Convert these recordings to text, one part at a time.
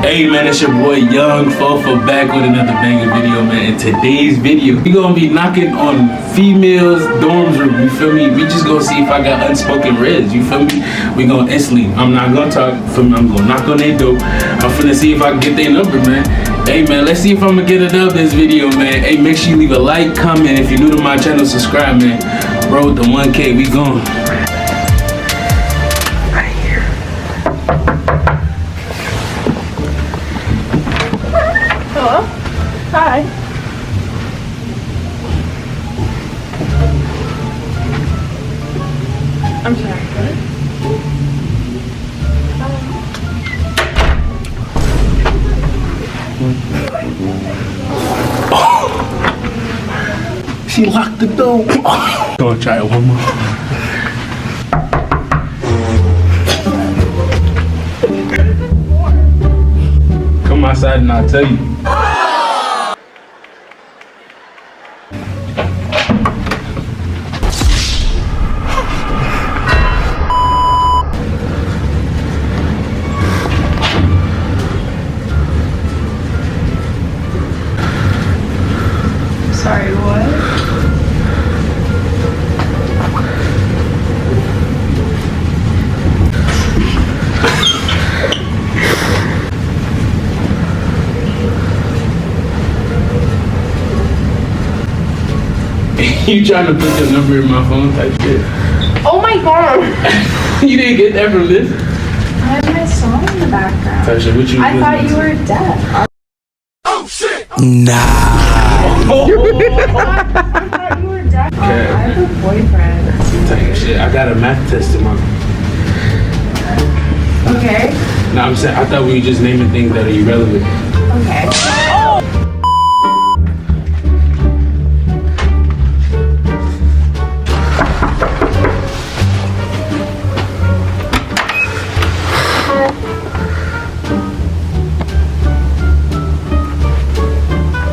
Hey man, it's your boy youngFofa back with another banger video, man. In today's video, we gonna be knocking on females' dorms room, you feel me? We just gonna see if I got unspoken reds, you feel me? We gonna instantly, I'm not gonna talk, feel me? I'm gonna knock on their door. I'm finna see if I can get their number, man. Hey man, let's see if I'm gonna get it up this video, man. Hey, make sure you leave a like, comment. If you're new to my channel, subscribe, man. Bro, with the 1K, we going. Hello? Hi. I'm sorry, what? She locked the door. Gonna try it one more. Come outside and I'll tell you. Sorry, what? You trying to put your number in my phone type shit. Oh my god! You didn't get that from this? I had my song in the background. Type shit, what you I thought you were deaf. Oh shit! Nah. I thought you were deaf. Okay. I have a boyfriend. Type shit. I got a math test tomorrow. Okay? No, I'm saying I thought we were just naming things that are irrelevant. Okay.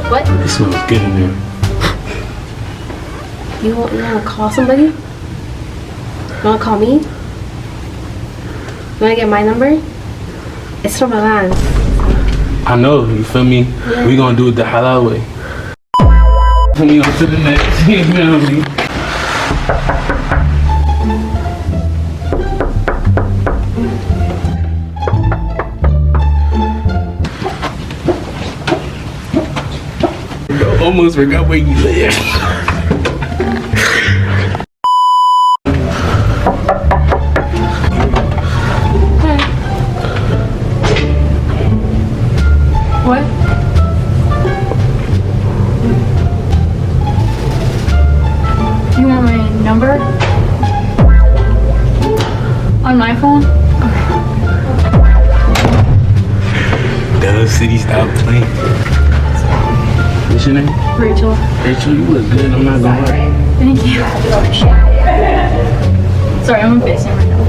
What? It smells good in there. You want to call somebody? You want to call me? You want to get my number? It's from Milan. I know, you feel me? Yeah. We gonna do it the halal way. We on to the next, you feel me? Bro, almost forgot where you live. What? You want my number? On my phone? Dove City, stop playing. What's your name? Rachel. Rachel, you look good, I'm not gonna lie. Thank you. Sorry, I'm on FaceTime right now.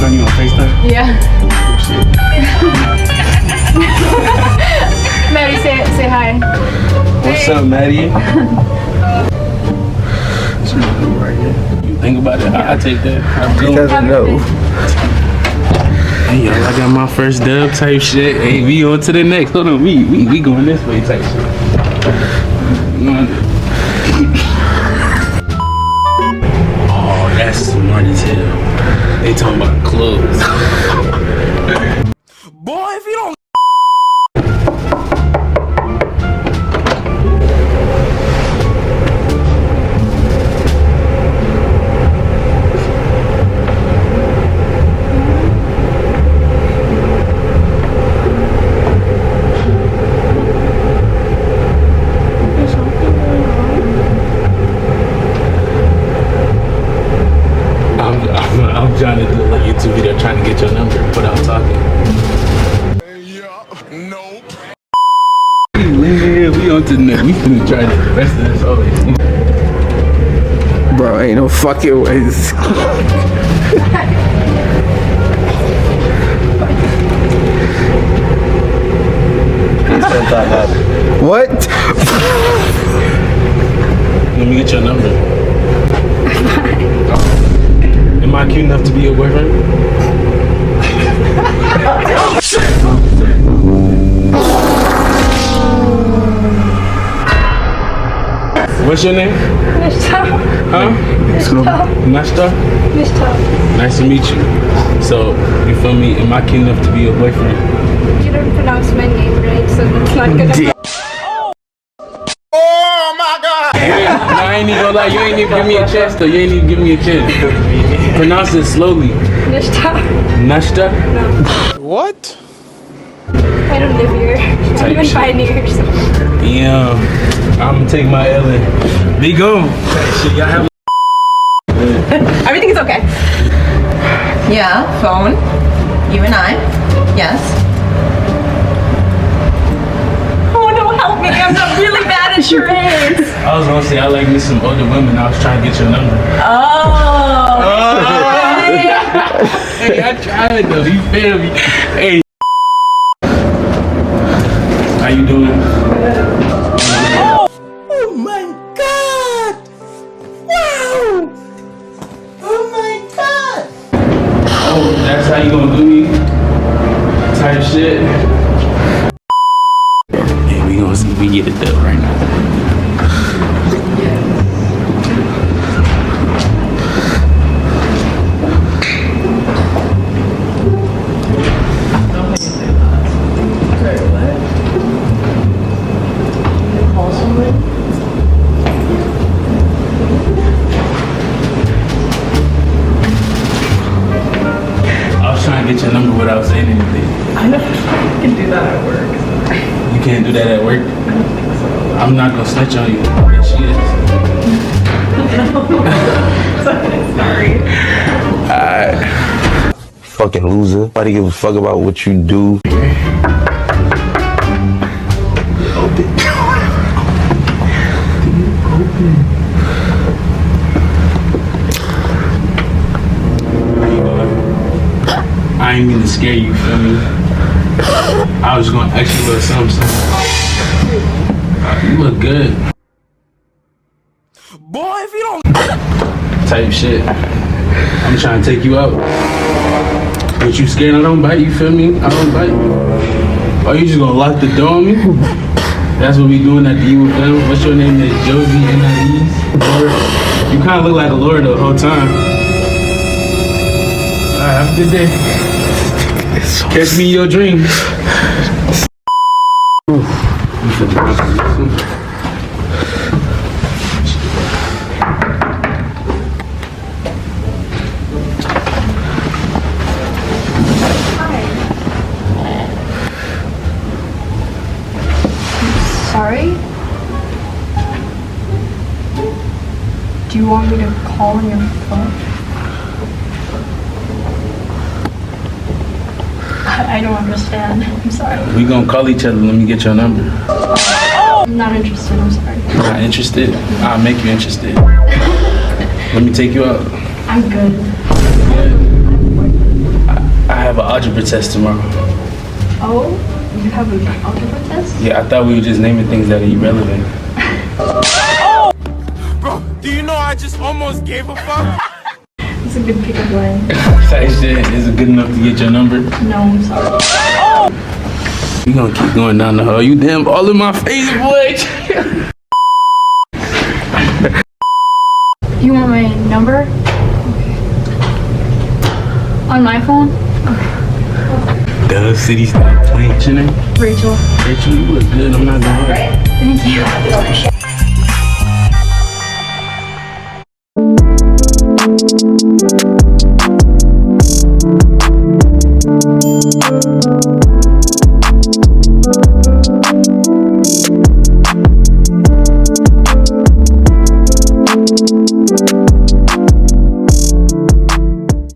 Are you on FaceTime? Yeah. Maddie, say hi. What's up, Maddie? You think about it, I take that. He doesn't know. Hey, y'all, I got my first dub type shit. Hey, we on to the next. Hold on, we going this way type shit. Oh, that's smart as hell. They talking about clothes. Boy, if you don't. I'm trying to do a YouTube video trying to get your number without talking. We on to the next. We finna try the rest of this always. Bro, ain't no fucking ways. What? Let me get your number. Am I cute enough to be your boyfriend? Oh, shit. What's your name? Mishta. Huh? Nashta? Mishta. Nice to meet you. So, you feel me? Am I cute enough to be your boyfriend? You don't pronounce my name right, so that's not gonna. Nah, I ain't even gonna lie. You ain't even give me a chance, though. You ain't even give me a chance. Pronounce it slowly. Mishta. Nashta? What? I don't live here. Not even 5 years. Yeah. I'm gonna take my L in. Be gone. Shit, y'all have. Everything is okay. Yeah, phone. You and I. Yes. Oh no, help me. I'm not really bad at charades. I was gonna say I like me some older women. I was trying to get your number. Oh. Hey, I tried though. You feel me? Hey. How you doing? Oh my god! Wow! Oh my god! Oh, that's how you gonna do me? Type shit. Hey, we gonna see if we get it done right now. Get your number without saying anything. I know you can do that at work. You can't do that at work? I'm not gonna snitch on you. Yeah, she is. Sorry. Fucking loser. Nobody give a fuck about what you do. I ain't mean to scare you, feel me? I was gonna ask you about something. You look good. Boy, if you don't Type shit. I'm trying to take you out. But you scared I don't bite, you feel me? I don't bite. Are you just gonna lock the door on me? That's what we doing at the U family. What's your name? Is Josie N.I.E.'s? Laura? You kinda look like a Laura the whole time. Alright, have a good day. Catch me in your dreams. Sorry? Do you want me to call on your phone? I don't understand. I'm sorry. We gonna call each other. Let me get your number. I'm not interested. I'm sorry. Not interested? I'll make you interested. Let me take you out. I'm good. I have an algebra test tomorrow. Oh, you have an algebra test? Yeah, I thought we were just naming things that are irrelevant. Bro, do you know I just almost gave a fuck? It's a good pickup line. That shit, is it good enough to get your number? No, I'm sorry. You gonna keep going down the hall. You damn all in my face, boy. You want my number? Okay. On my phone? Duh, city, stop playing. What's your name? Rachel. Rachel, you look good. I'm not gonna lie. Thank you.